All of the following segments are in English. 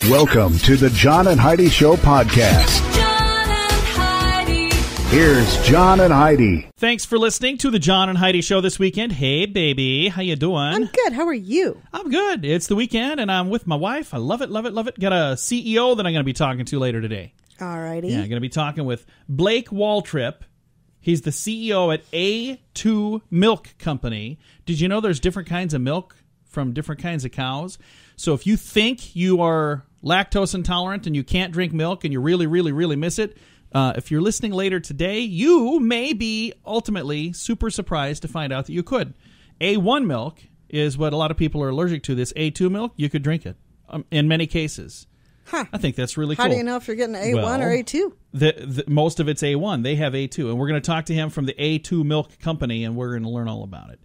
Welcome to the John and Heidi Show podcast. John and Heidi. Here's John and Heidi. Thanks for listening to the John and Heidi Show this weekend. Hey, baby. How you doing? I'm good. How are you? I'm good. It's the weekend, and I'm with my wife. I love it, love it, love it. Got a CEO that I'm going to be talking to later today. All righty. Yeah, I'm going to be talking with Blake Waltrip. He's the CEO at A2 Milk Company. Did you know there's different kinds of milk from different kinds of cows? So if you think you are lactose intolerant and you can't drink milk and you really, really, really miss it, if you're listening later today, you may be ultimately super surprised to find out that you could. A1 milk is what a lot of people are allergic to. This A2 milk, you could drink it in many cases. Huh. I think that's really cool. How do you know if you're getting A1 or A2? Most of it's A1. They have A2. And we're going to talk to him from the A2 Milk Company, and we're going to learn all about it.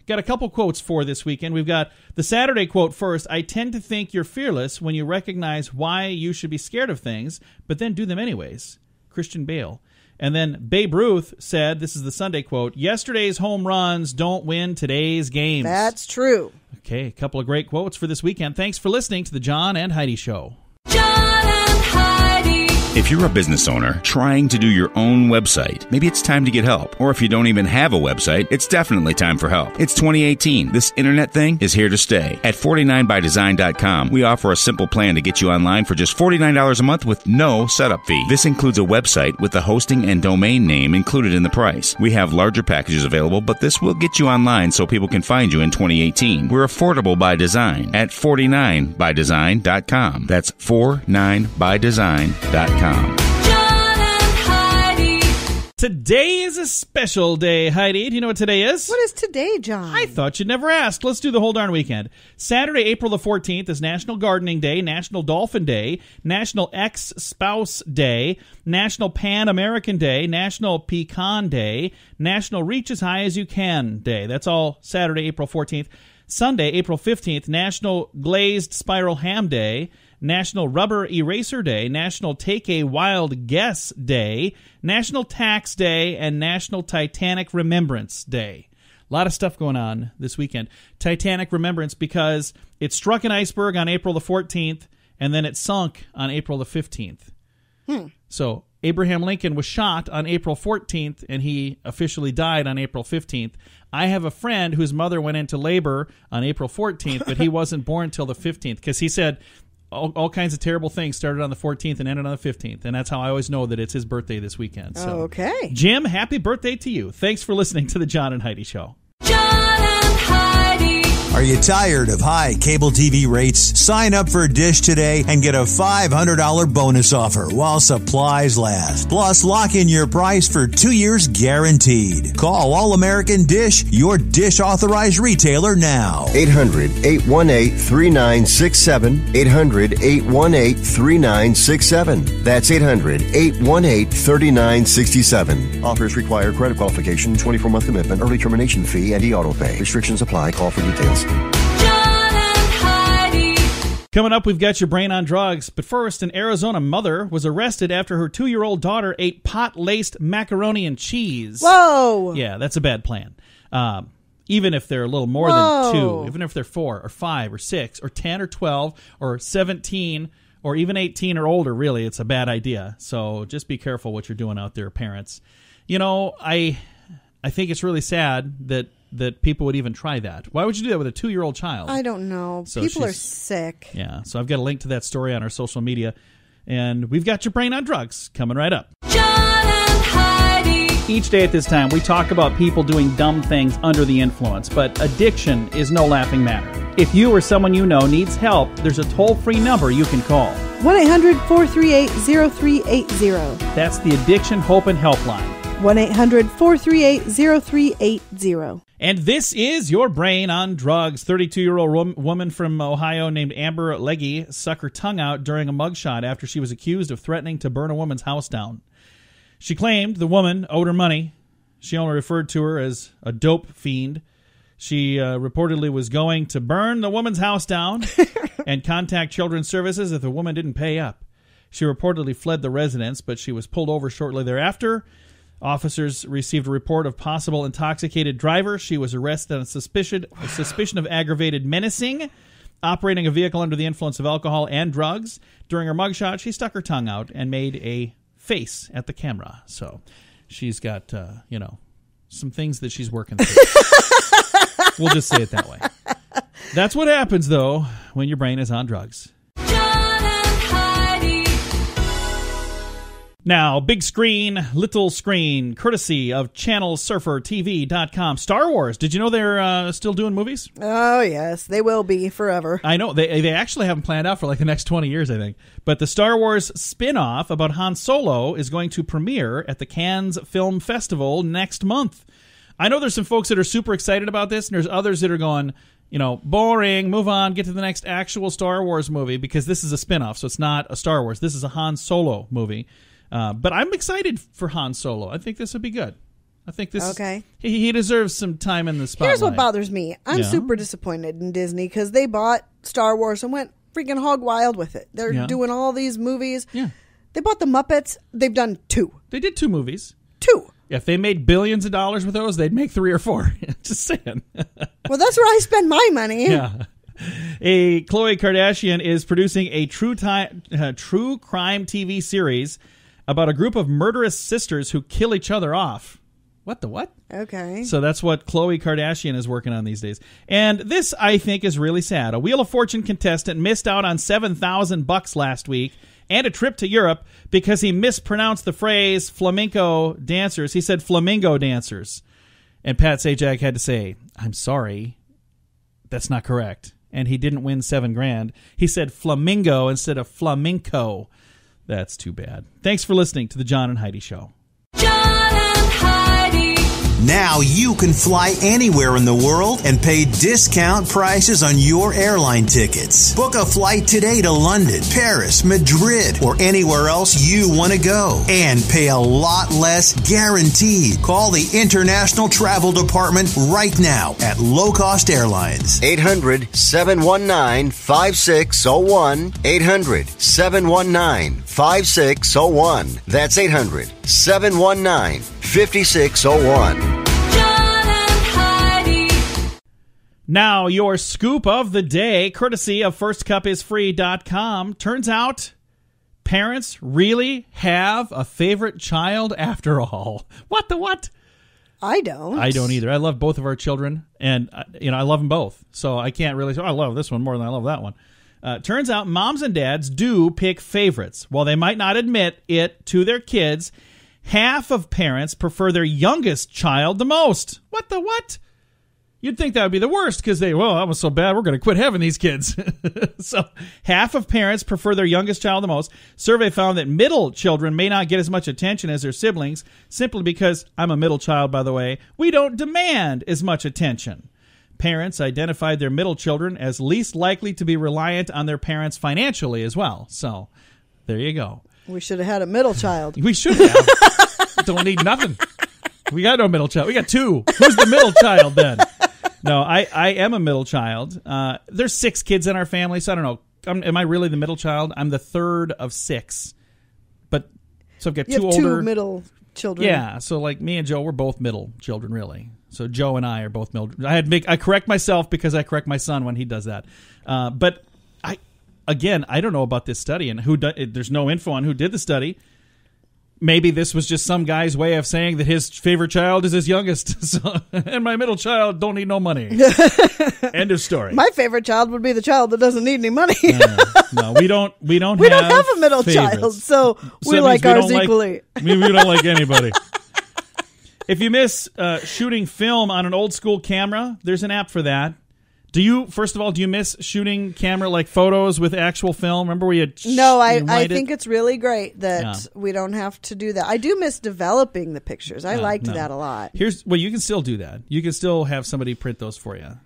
Got a couple quotes for this weekend. We've got the Saturday quote first. I tend to think you're fearless when you recognize why you should be scared of things, but then do them anyways. Christian Bale. And then Babe Ruth said, this is the Sunday quote, yesterday's home runs don't win today's games. That's true. Okay, a couple of great quotes for this weekend. Thanks for listening to the John and Heidi Show. John and Heidi. If you're a business owner trying to do your own website, maybe it's time to get help. Or if you don't even have a website, it's definitely time for help. It's 2018. This internet thing is here to stay. At 49bydesign.com, we offer a simple plan to get you online for just $49 a month with no setup fee. This includes a website with the hosting and domain name included in the price. We have larger packages available, but this will get you online so people can find you in 2018. We're affordable by design at 49bydesign.com. That's 49bydesign.com. John and Heidi. Today is a special day, Heidi. Do you know what today is? What is today, John? I thought you'd never ask. Let's do the whole darn weekend. Saturday, April the 14th is National Gardening Day, National Dolphin Day, National Ex-Spouse Day, National Pan-American Day, National Pecan Day, National Reach as High as You Can Day. That's all Saturday, April 14th. Sunday, April 15th, National Glazed Spiral Ham Day, National Rubber Eraser Day, National Take a Wild Guess Day, National Tax Day, and National Titanic Remembrance Day. A lot of stuff going on this weekend. Titanic Remembrance because it struck an iceberg on April the 14th, and then it sunk on April the 15th. So Abraham Lincoln was shot on April 14th, and he officially died on April 15th. I have a friend whose mother went into labor on April 14th, but he wasn't born until the 15th because he said all kinds of terrible things started on the 14th and ended on the 15th, and that's how I always know that it's his birthday this weekend. So, okay. Jim, happy birthday to you. Thanks for listening to the John and Heidi Show. John and Heidi. Are you tired of high cable TV rates? Sign up for Dish today and get a $500 bonus offer while supplies last. Plus, lock in your price for 2 years guaranteed. Call All American Dish, your Dish authorized retailer now. 800-818-3967. 800-818-3967. That's 800-818-3967. Offers require credit qualification, 24-month commitment, early termination fee, and e-auto pay. Restrictions apply. Call for details. John and Heidi. Coming up, we've got your brain on drugs. But first, an Arizona mother was arrested after her 2-year-old daughter ate pot-laced macaroni and cheese. Whoa! Yeah, that's a bad plan. Even if they're a little more than 2, even if they're 4 or 5 or 6 or 10 or 12 or 17 or even 18 or older, really, it's a bad idea. So just be careful what you're doing out there, parents. You know, I think it's really sad that people would even try that. Why would you do that with a 2-year-old child? I don't know. So People are sick. Yeah, so I've got a link to that story on our social media. And we've got your brain on drugs coming right up. John and Heidi. Each day at this time, we talk about people doing dumb things under the influence, but addiction is no laughing matter. If you or someone you know needs help, there's a toll-free number you can call. 1-800-438-0380. That's the Addiction Hope and Helpline. 1-800-438-0380. And this is your brain on drugs. 32-year-old woman from Ohio named Amber Legge sucked her tongue out during a mugshot after she was accused of threatening to burn a woman's house down. She claimed the woman owed her money. She only referred to her as a dope fiend. She reportedly was going to burn the woman's house down and contact Children's Services if the woman didn't pay up. She reportedly fled the residence, but she was pulled over shortly thereafter. Officers received a report of possible intoxicated driver. She was arrested on suspicion of aggravated menacing operating a vehicle under the influence of alcohol and drugs. During her mugshot, she stuck her tongue out and made a face at the camera. So she's got, some things that she's working through. We'll just say it that way. That's what happens, though, when your brain is on drugs. John and Heidi. Now, big screen, little screen, courtesy of channelsurfertv.com. Star Wars. Did you know they're still doing movies? Oh, yes. They will be forever. I know. They actually haven't planned out for like the next 20 years, I think. But the Star Wars spin-off about Han Solo is going to premiere at the Cannes Film Festival next month. I know there's some folks that are super excited about this, and there's others that are going, boring, move on, get to the next actual Star Wars movie, because this is a spin-off, so it's not a Star Wars. This is a Han Solo movie. But I'm excited for Han Solo. I think this would be good. I think this Okay. He deserves some time in the spotlight. Here's what bothers me. I'm Yeah. super disappointed in Disney because they bought Star Wars and went freaking hog wild with it. They're Yeah. doing all these movies. Yeah. They bought the Muppets. They've done 2. They did 2 movies. 2. If they made billions of dollars with those, they'd make 3 or 4. Just saying. Well, that's where I spend my money. Yeah. Khloe Kardashian is producing a true crime TV series about a group of murderous sisters who kill each other off. What the what? Okay. So that's what Khloe Kardashian is working on these days. And this, I think, is really sad. A Wheel of Fortune contestant missed out on $7,000 last week and a trip to Europe because he mispronounced the phrase flamenco dancers. He said flamingo dancers. And Pat Sajak had to say, I'm sorry, that's not correct. And he didn't win $7,000. He said flamingo instead of flamenco. That's too bad. Thanks for listening to the John and Heidi Show. John and Heidi. Now you can fly anywhere in the world and pay discount prices on your airline tickets. Book a flight today to London, Paris, Madrid, or anywhere else you want to go. And pay a lot less guaranteed. Call the International Travel Department right now at Low Cost Airlines. 800-719-5601. 800-719-5601. That's 800-719-5601. John and Heidi. Now, your scoop of the day, courtesy of FirstCupIsFree.com. Turns out parents really have a favorite child after all. What the what? I don't. I don't either. I love both of our children, and I love them both. So I can't really say, I love this one more than I love that one. Turns out moms and dads do pick favorites. While they might not admit it to their kids, half of parents prefer their youngest child the most. What the what? You'd think that would be the worst because that was so bad, we're going to quit having these kids. So half of parents prefer their youngest child the most. Survey found that middle children may not get as much attention as their siblings simply because, I'm a middle child, by the way, we don't demand as much attention. Parents identified their middle children as least likely to be reliant on their parents financially as well. So there you go. We should have had a middle child. We should have. Don't need nothing. We got no middle child. We got 2. Who's the middle child then? No, I am a middle child. There's 6 kids in our family, so I don't know. Am I really the middle child? I'm the third of 6. So I've got You 2 have older. 2 middle children. Yeah, so like me and Joe, we're both middle children, really. So Joe and I are both middle. I correct myself because I correct my son when he does that. But I don't know about this study and there's no info on who did the study. Maybe this was just some guy's way of saying that his favorite child is his youngest. So, and my middle child don't need no money. End of story. My favorite child would be the child that doesn't need any money. No, we don't We don't have a middle favorites. child, so we that like means ours don't equally. We don't like anybody. If you miss shooting film on an old school camera, there's an app for that. Do you miss shooting camera like photos with actual film? Remember we had No, I think it's really great that Yeah. we don't have to do that. I do miss developing the pictures. I liked no. that a lot. You can still do that. You can still have somebody print those for you.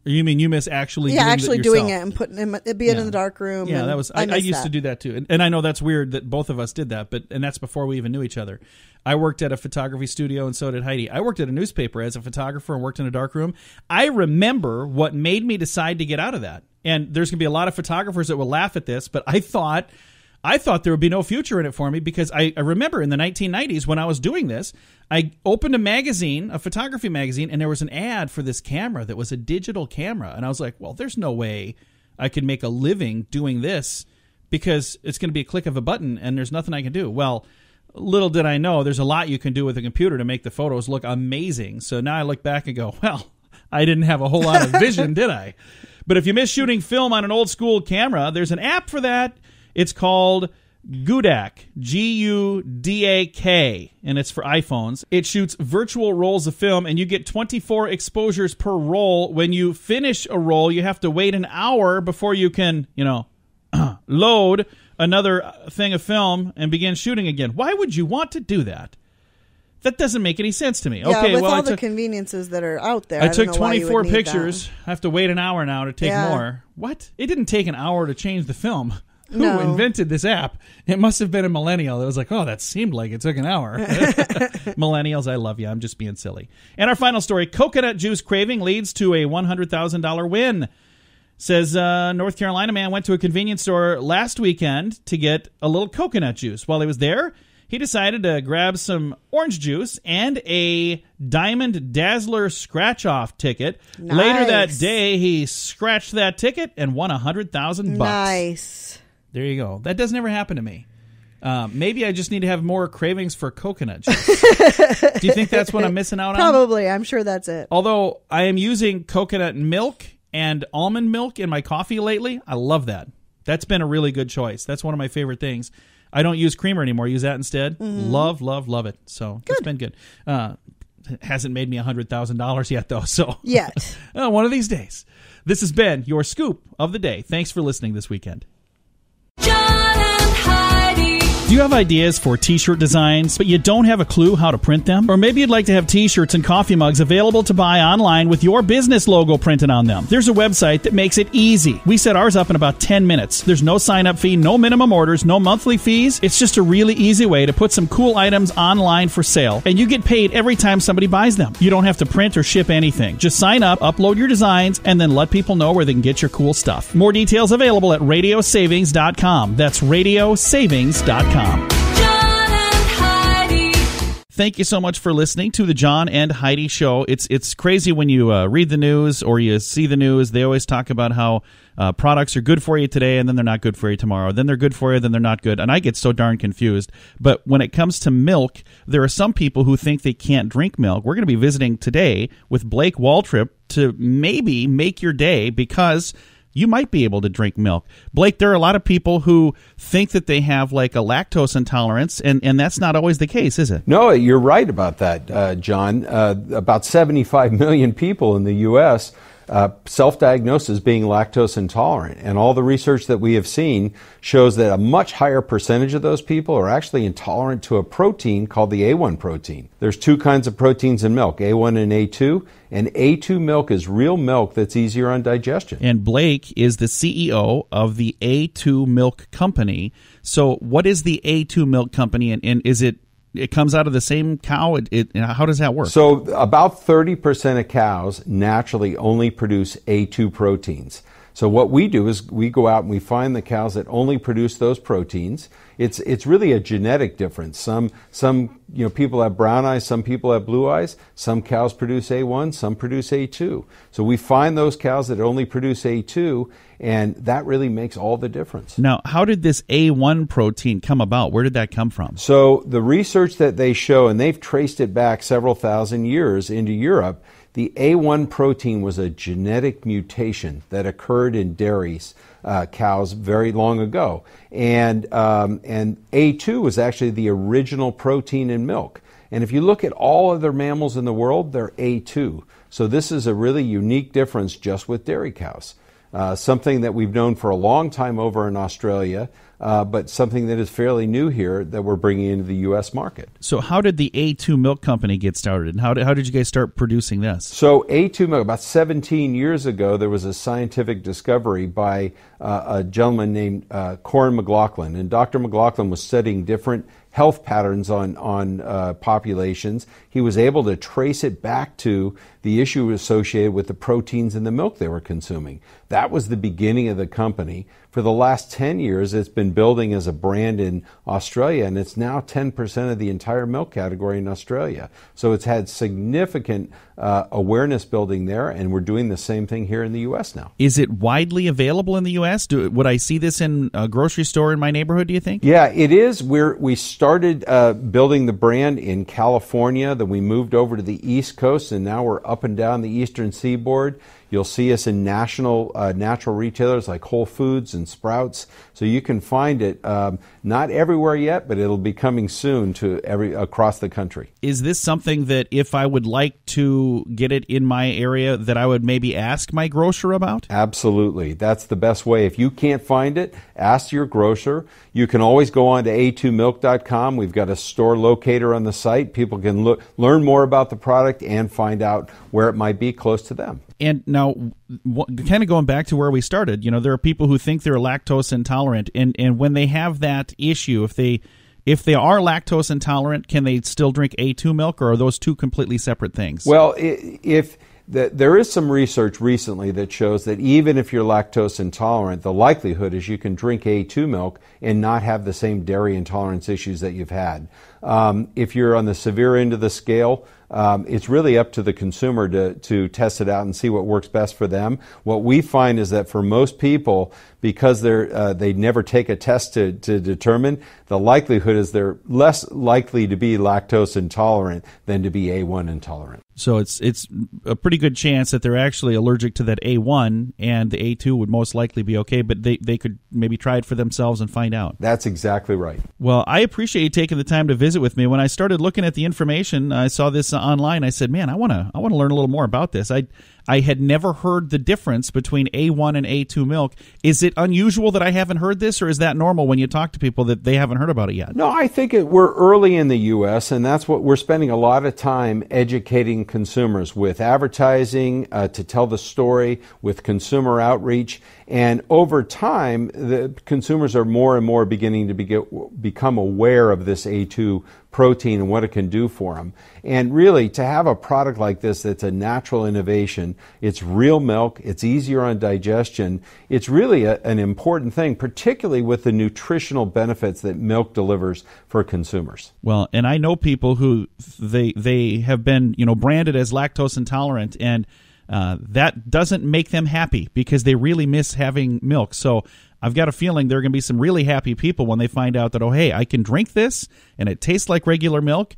Or you mean you miss actually doing actually it doing yourself? it and putting it being in the dark room. Yeah, and that was. I used to do that too, and I know that's weird that both of us did that, and that's before we even knew each other. I worked at a photography studio, and so did Heidi. I worked at a newspaper as a photographer and worked in a dark room. I remember what made me decide to get out of that. And there's going to be a lot of photographers that will laugh at this, but I thought there would be no future in it for me because I remember in the 1990s when I was doing this, I opened a magazine, a photography magazine, and there was an ad for this camera that was a digital camera. And I was like, well, there's no way I could make a living doing this because it's going to be a click of a button and there's nothing I can do. Well, little did I know there's a lot you can do with a computer to make the photos look amazing. So now I look back and go, well, I didn't have a whole lot of vision, did I? But if you miss shooting film on an old school camera, there's an app for that. It's called Gudak, Gudak, and it's for iPhones. It shoots virtual rolls of film, and you get 24 exposures per roll. When you finish a roll, you have to wait an hour before you can, load another thing of film and begin shooting again. Why would you want to do that? That doesn't make any sense to me. Yeah, okay, with well, all the conveniences that are out there. I took don't know why you 24 would need pictures. I have to wait an hour now to take more. What? It didn't take an hour to change the film. Who invented this app? It must have been a millennial. It was like, oh, that seemed like it took an hour. Millennials, I love you. I'm just being silly. And our final story, coconut juice craving leads to a $100,000 win. Says North Carolina man went to a convenience store last weekend to get a little coconut juice. While he was there, he decided to grab some orange juice and a Diamond Dazzler scratch-off ticket. Nice. Later that day, he scratched that ticket and won $100,000. Nice. There you go. That doesn't ever happen to me. Maybe I just need to have more cravings for coconut juice. Do you think that's what I'm missing out on? Probably. I'm sure that's it. Although I am using coconut milk and almond milk in my coffee lately. I love that. That's been a really good choice. That's one of my favorite things. I don't use creamer anymore. I use that instead. Mm-hmm. Love, love, love it. So it's been good. It hasn't made me $100,000 yet, though. So Yet. one of these days. This has been your scoop of the day. Thanks for listening this weekend. John and Heidi. Do you have ideas for t-shirt designs, but you don't have a clue how to print them? Or maybe you'd like to have t-shirts and coffee mugs available to buy online with your business logo printed on them. There's a website that makes it easy. We set ours up in about 10 minutes. There's no sign-up fee, no minimum orders, no monthly fees. It's just a really easy way to put some cool items online for sale, and you get paid every time somebody buys them. You don't have to print or ship anything. Just sign up, upload your designs, and then let people know where they can get your cool stuff. More details available at radiosavings.com. That's radiosavings.com. John and Heidi. Thank you so much for listening to the John and Heidi Show. It's crazy when you read the news or you see the news. They always talk about how products are good for you today and then they're not good for you tomorrow. Then they're good for you, then they're not good. And I get so darn confused. But when it comes to milk, there are some people who think they can't drink milk. We're going to be visiting today with Blake Waltrip to maybe make your day because you might be able to drink milk. Blake, there are a lot of people who think that they have like a lactose intolerance, and that's not always the case, is it? No, you're right about that, John. About 75 million people in the U.S. Self-diagnose as being lactose intolerant. And all the research that we have seen shows that a much higher percentage of those people are actually intolerant to a protein called the A1 protein. There's two kinds of proteins in milk, A1 and A2. And A2 milk is real milk that's easier on digestion. And Blake is the CEO of the A2 Milk Company. So what is the A2 Milk Company, and is it comes out of the same cow? How does that work? So about 30% of cows naturally only produce A2 proteins. So what we do is we go out and we find the cows that only produce those proteins. It's really a genetic difference. Some people have brown eyes, some people have blue eyes. Some cows produce A1, some produce A2. So we find those cows that only produce A2, and that really makes all the difference. Now, how did this A1 protein come about? Where did that come from? So the research that they show, and they've traced it back several thousand years into Europe, the A1 protein was a genetic mutation that occurred in dairy cows very long ago. And A2 was actually the original protein in milk. And if you look at all other mammals in the world, they're A2. So this is a really unique difference just with dairy cows. Something that we've known for a long time over in Australia, but something that is fairly new here that we're bringing into the U.S. market. So how did the A2 Milk Company get started, and how did you guys start producing this? So A2 milk, about 17 years ago, there was a scientific discovery by a gentleman named Corin McLaughlin. And Dr. McLaughlin was studying different health patterns on populations. He was able to trace it back to the issue associated with the proteins in the milk they were consuming. That was the beginning of the company. for the last 10 years, it's been building as a brand in Australia, and it's now 10% of the entire milk category in Australia. So it's had significant awareness building there, and we're doing the same thing here in the U.S. now. Is it widely available in the U.S.? Would I see this in a grocery store in my neighborhood, do you think? Yeah, it is. We started building the brand in California, then we moved over to the East Coast, and now we're up and down the Eastern Seaboard. You'll see us in national natural retailers like Whole Foods and Sprouts. So you can find it not everywhere yet, but it'll be coming soon to across the country. Is this something that if I would like to get it in my area that I would maybe ask my grocer about? Absolutely. That's the best way. If you can't find it, ask your grocer. You can always go on to A2Milk.com. We've got a store locator on the site. People can learn more about the product and find out where it might be close to them. And now, kind of going back to where we started, there are people who think they're lactose intolerant, and when they have that issue, if they are lactose intolerant, can they still drink A2 milk, or are those two completely separate things? Well, there is some research recently that shows that even if you're lactose intolerant, the likelihood is you can drink A2 milk and not have the same dairy intolerance issues that you've had. If you're on the severe end of the scale, it's really up to the consumer to test it out and see what works best for them. What we find is that for most people, because they never take a test to determine, the likelihood is they're less likely to be lactose intolerant than to be A1 intolerant. So it's a pretty good chance that they're actually allergic to that A1, and the A2 would most likely be okay, but they could maybe try it for themselves and find out. That's exactly right. Well, I appreciate you taking the time to visit with me. When I started looking at the information, I saw this online. I said, man, I want to learn a little more about this. I had never heard the difference between A1 and A2 milk. Is it unusual that I haven't heard this, or is that normal when you talk to people that they haven't heard about it yet? No, I think we're early in the U.S., and that's what we're spending a lot of time educating consumers with advertising, to tell the story, with consumer outreach. And over time, the consumers are more and more beginning to become aware of this A2 protein and what it can do for them. And really, to have a product like this that's a natural innovation, it's real milk, it's easier on digestion, it's really an important thing, particularly with the nutritional benefits that milk delivers for consumers. Well, and I know people who they have been branded as lactose intolerant, and that doesn't make them happy because they really miss having milk. So I've got a feeling there are going to be some really happy people when they find out that, oh, hey, I can drink this and it tastes like regular milk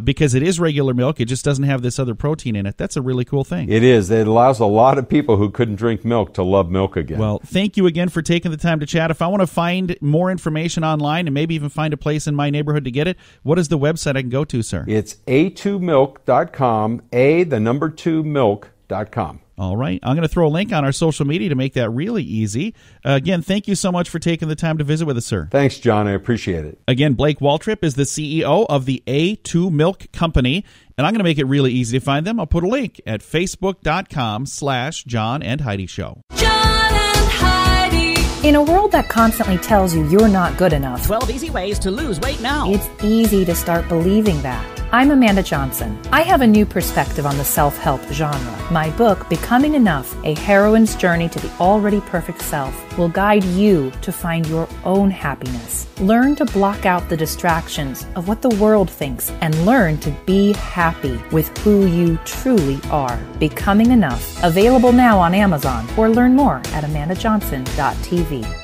because it is regular milk. It just doesn't have this other protein in it. That's a really cool thing. It is. It allows a lot of people who couldn't drink milk to love milk again. Well, thank you again for taking the time to chat. If I want to find more information online and maybe even find a place in my neighborhood to get it, what is the website I can go to, sir? It's A2Milk.com, A2Milk.com. All right. I'm going to throw a link on our social media to make that really easy. Again, thank you so much for taking the time to visit with us, sir. Thanks, John. I appreciate it. Again, Blake Waltrip is the CEO of the A2 Milk Company, and I'm going to make it really easy to find them. I'll put a link at facebook.com/John and Heidi Show. John and Heidi. In a world that constantly tells you you're not good enough, 12 easy ways to lose weight now. it's easy to start believing that. I'm Amanda Johnson. I have a new perspective on the self-help genre. My book, Becoming Enough, A Heroine's Journey to the Already Perfect Self, will guide you to find your own happiness. Learn to block out the distractions of what the world thinks and learn to be happy with who you truly are. Becoming Enough, available now on Amazon, or learn more at amandajohnson.tv.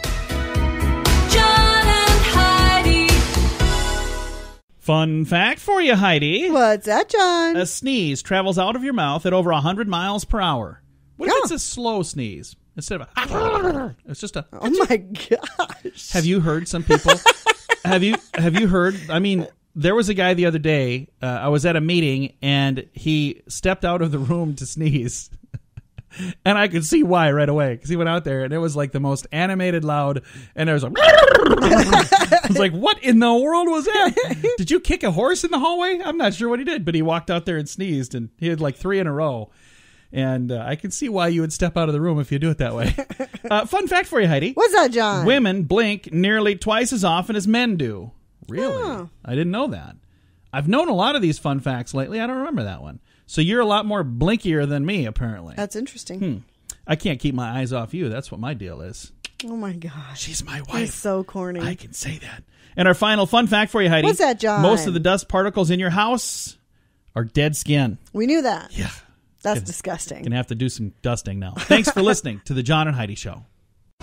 Fun fact for you, Heidi. What's that, John? A sneeze travels out of your mouth at over 100 miles per hour. What if it's a slow sneeze? Instead of a... It's just a... Oh, my gosh. Have you heard some people... Have you heard... I mean, there was a guy the other day, I was at a meeting, and he stepped out of the room to sneeze. And I could see why right away, because he went out there and it was like the most animated loud, and there was a... I was like, what in the world was that? Did you kick a horse in the hallway? I'm not sure what he did, but he walked out there and sneezed, and he had like 3 in a row. And I can see why you would step out of the room if you do it that way. Fun fact for you, Heidi. What's that, John? Women blink nearly twice as often as men do. Really? Oh. I didn't know that. I've known a lot of these fun facts lately. I don't remember that one. So you're a lot more blinkier than me, apparently. That's interesting. I can't keep my eyes off you. That's what my deal is. Oh, my gosh. She's my wife. He's so corny. I can say that. And our final fun fact for you, Heidi. What's that, John? Most of the dust particles in your house are dead skin. We knew that. Yeah. That's disgusting. Gonna have to do some dusting now. Thanks for listening to the John and Heidi Show.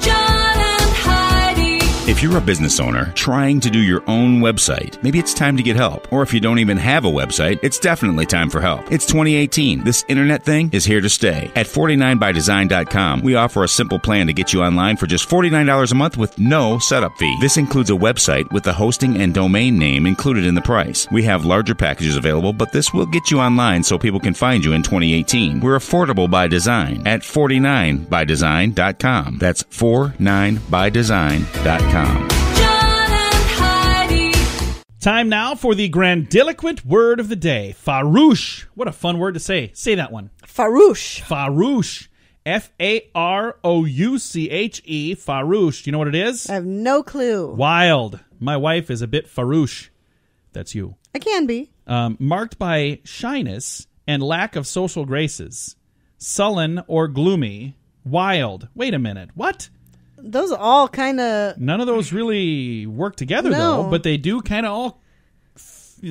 John and Heidi. If you're a business owner trying to do your own website, maybe it's time to get help. Or if you don't even have a website, it's definitely time for help. It's 2018. This internet thing is here to stay. At 49bydesign.com, we offer a simple plan to get you online for just $49 a month with no setup fee. This includes a website with the hosting and domain name included in the price. We have larger packages available, but this will get you online so people can find you in 2018. We're affordable by design at 49bydesign.com. That's 49bydesign.com. John and Heidi. Time now for the grandiloquent word of the day. Farouche. What a fun word to say. Say that one. Farouche. Farouche. Farouche. Farouche. Do you know what it is? I have no clue. Wild. My wife is a bit farouche. That's you. I can be. Marked by shyness and lack of social graces. Sullen or gloomy. Wild. Wait a minute. What? Those all kind of... None of those really work together, No. though, but they do kind of all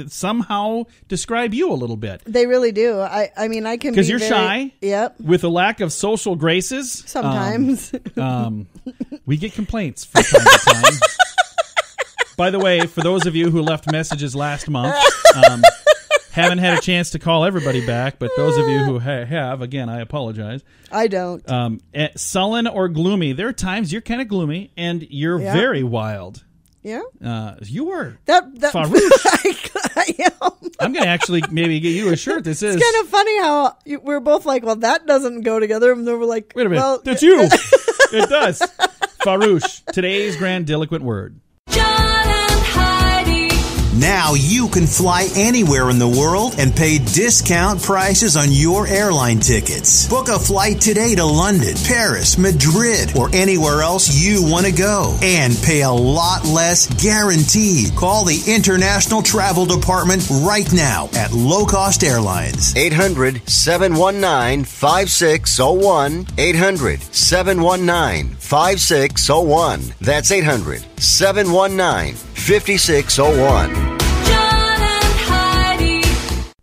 somehow describe you a little bit. They really do. I mean, I can be Because you're shy. Yep. With a lack of social graces. Sometimes. We get complaints from time to time. By the way, for those of you who left messages last month, haven't had a chance to call everybody back, but those of you who have, again, I apologize. I don't. Sullen or gloomy. There are times you're kind of gloomy and you're very wild. Yeah. You were. That Farouche. I am. I'm going to actually maybe get you a shirt. This is It's kind of funny how we're both like, well, that doesn't go together. And then we're like, wait a minute. well, That's you. It does. Farouche. Today's grandiloquent word. John and Heidi. Now you can fly anywhere in the world and pay discount prices on your airline tickets. Book a flight today to London, Paris, Madrid, or anywhere else you want to go. And pay a lot less guaranteed. Call the International Travel Department right now at Low Cost Airlines. 800-719-5601. 800-719-5601. That's 800-719-5601.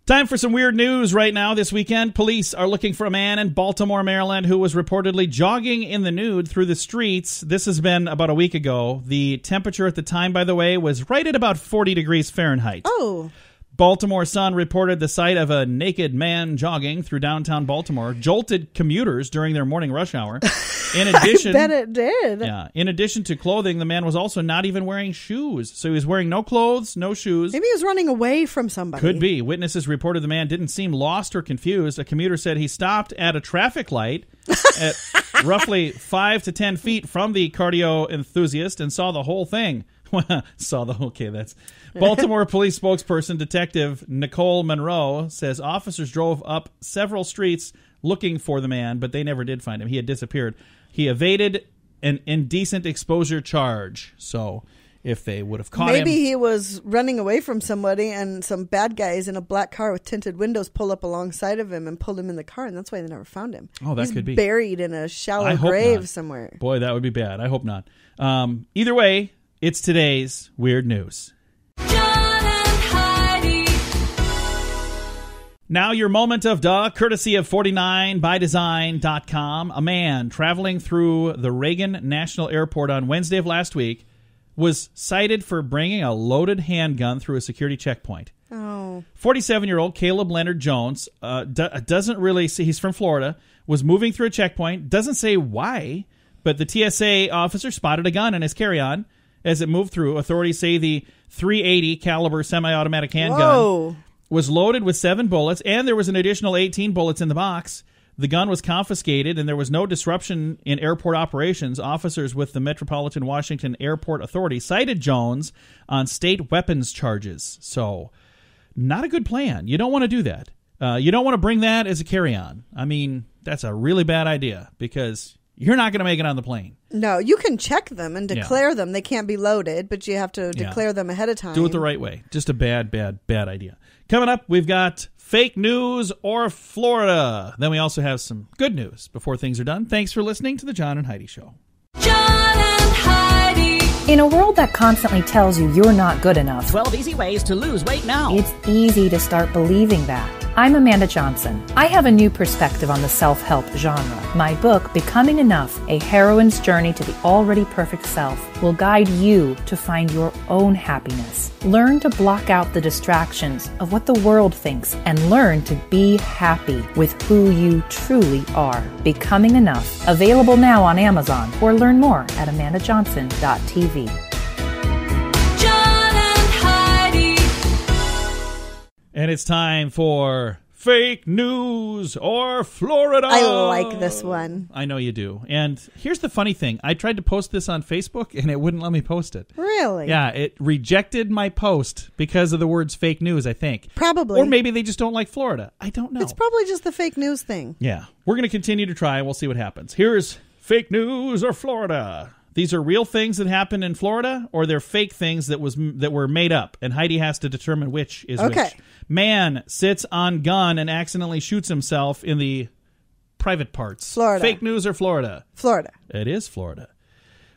Time for some weird news right now. This weekend, police are looking for a man in Baltimore, Maryland, who was reportedly jogging in the nude through the streets. This has been about a week ago. The temperature at the time, by the way, was right at about 40 degrees Fahrenheit. Oh. Baltimore Sun reported the sight of a naked man jogging through downtown Baltimore jolted commuters during their morning rush hour. In addition, I bet it did. Yeah. In addition to clothing, the man was also not even wearing shoes. So he was wearing no clothes, no shoes. Maybe he was running away from somebody. Could be. Witnesses reported the man didn't seem lost or confused. A commuter said he stopped at a traffic light at roughly 5 to 10 feet from the cardio enthusiast and saw the whole thing. That's Baltimore police spokesperson Detective Nicole Monroe says officers drove up several streets looking for the man, but they never did find him. He had disappeared. He evaded an indecent exposure charge. So if they would have caught him, maybe he was running away from somebody and some bad guys in a black car with tinted windows pull up alongside of him and pulled him in the car, and that's why they never found him. Oh, that He's could be buried in a shallow I hope grave not. somewhere. Boy, that would be bad. I hope not. Either way, it's today's weird news. John and Heidi. Now your moment of duh, courtesy of 49bydesign.com. A man traveling through the Reagan National Airport on Wednesday of last week was cited for bringing a loaded handgun through a security checkpoint. Oh. 47-year-old Caleb Leonard Jones doesn't really see, he's from Florida, was moving through a checkpoint, doesn't say why, but the TSA officer spotted a gun in his carry-on as it moved through. Authorities say the .380 caliber semi-automatic handgun was loaded with 7 bullets, and there was an additional 18 bullets in the box. The gun was confiscated, and there was no disruption in airport operations. Officers with the Metropolitan Washington Airport Authority cited Jones on state weapons charges. So, not a good plan. You don't want to do that. You don't want to bring that as a carry-on. I mean, that's a really bad idea because you're not going to make it on the plane. No, you can check them and declare them. They can't be loaded, but you have to declare them ahead of time. Do it the right way. Just a bad idea. Coming up, we've got fake news or Florida. Then we also have some good news before things are done. Thanks for listening to the John and Heidi Show. John In a world that constantly tells you you're not good enough, 12 easy ways to lose weight now. it's easy to start believing that. I'm Amanda Johnson. I have a new perspective on the self-help genre. My book, Becoming Enough, A Heroine's Journey to the Already Perfect Self, will guide you to find your own happiness. Learn to block out the distractions of what the world thinks and learn to be happy with who you truly are. Becoming Enough. Available now on Amazon or learn more at amandajohnson.tv. John and Heidi. And it's time for Fake News or Florida. I like this one. I know you do. And here's the funny thing. I tried to post this on Facebook, and it wouldn't let me post it. Really? Yeah, it rejected my post because of the words fake news, I think. Probably. Or maybe they just don't like Florida. I don't know. It's probably just the fake news thing. Yeah. We're going to continue to try. We'll see what happens. Here's Fake News or Florida. These are real things that happened in Florida, or they're fake things that were made up, and Heidi has to determine which is Okay. which. Man sits on gun and accidentally shoots himself in the private parts. Florida. Fake news or Florida? Florida. It is Florida.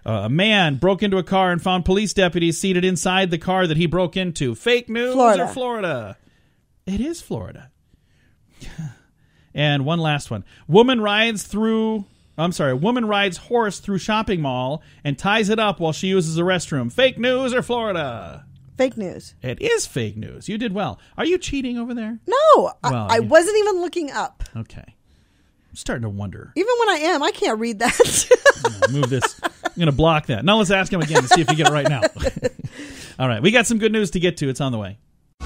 A man broke into a car and found police deputies seated inside the car that he broke into. Fake news Florida. or Florida? It is Florida. And one last one. Woman rides horse through shopping mall and ties it up while she uses the restroom. Fake news or Florida? Fake news. It is fake news. You did well. Are you cheating over there? No, Well, I wasn't even looking up. Okay. I'm starting to wonder. Even when I am, I can't read that. Move this. I'm going to block that. Now let's ask him again to see if you get it right now. All right. We got some good news to get to. It's on the way.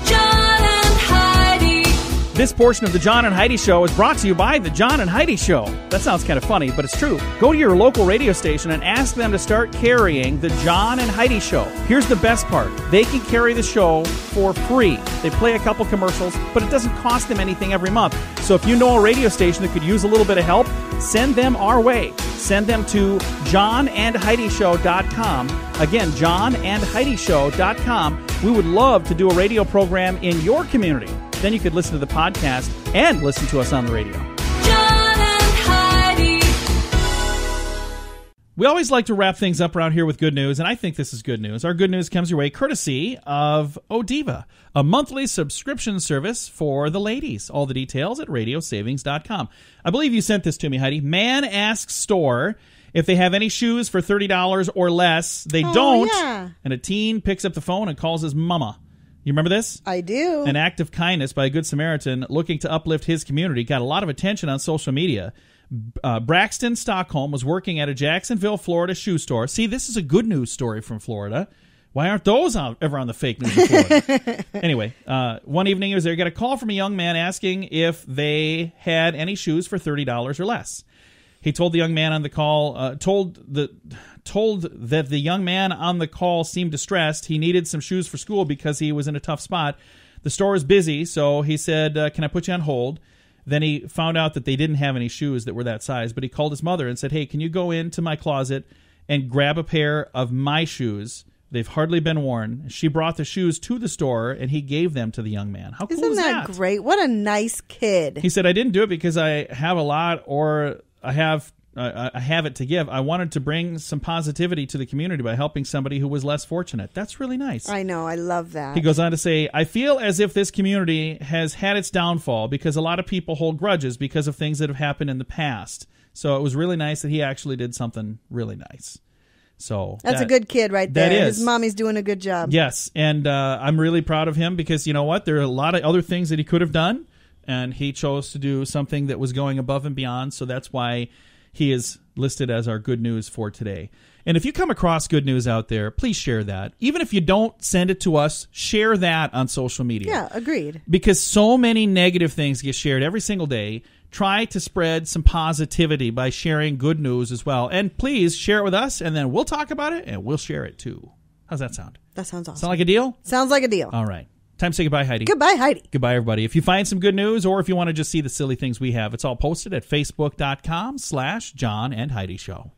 John and Heidi. This portion of the John and Heidi Show is brought to you by the John and Heidi Show. That sounds kind of funny, but it's true. Go to your local radio station and ask them to start carrying the John and Heidi Show. Here's the best part. They can carry the show for free. They play a couple commercials, but it doesn't cost them anything every month. So if you know a radio station that could use a little bit of help, send them our way. Send them to johnandheidishow.com. Again, johnandheidishow.com. We would love to do a radio program in your community. Then you could listen to the podcast and listen to us on the radio. John and Heidi. We always like to wrap things up around here with good news, and I think this is good news. Our good news comes your way courtesy of Odiva, a monthly subscription service for the ladies. All the details at radiosavings.com. I believe you sent this to me, Heidi. Man asks store if they have any shoes for $30 or less. They don't. Yeah. And a teen picks up the phone and calls his mama. You remember this? I do. An act of kindness by a Good Samaritan looking to uplift his community got a lot of attention on social media. Braxton Stockholm was working at a Jacksonville, Florida shoe store. See, this is a good news story from Florida. Why aren't those ever on the fake news in Florida? Anyway, one evening he was there. He got a call from a young man asking if they had any shoes for $30 or less. He told the young man on the call, told that the young man on the call seemed distressed. He needed some shoes for school because he was in a tough spot. The store is busy, so he said, can I put you on hold? Then he found out that they didn't have any shoes that were that size, but he called his mother and said, hey, can you go into my closet and grab a pair of my shoes? They've hardly been worn. She brought the shoes to the store, and he gave them to the young man. How cool is that? Isn't that great? What a nice kid. He said, I didn't do it because I have a lot or I have it to give. I wanted to bring some positivity to the community by helping somebody who was less fortunate. That's really nice. I know. I love that. He goes on to say, I feel as if this community has had its downfall because a lot of people hold grudges because of things that have happened in the past. So it was really nice that he actually did something really nice. So that's a good kid right there. That is. His mommy's doing a good job. Yes, and I'm really proud of him because you know what? There are a lot of other things that he could have done, and he chose to do something that was going above and beyond. So that's why he is listed as our good news for today. And if you come across good news out there, please share that. Even if you don't send it to us, share that on social media. Yeah, agreed. Because so many negative things get shared every single day. Try to spread some positivity by sharing good news as well. And please share it with us, and then we'll talk about it, and we'll share it too. How's that sound? That sounds awesome. Sound like a deal? Sounds like a deal. All right. Time to say goodbye, Heidi. Goodbye, Heidi. Goodbye, everybody. If you find some good news or if you want to just see the silly things we have, it's all posted at facebook.com/John and Heidi Show.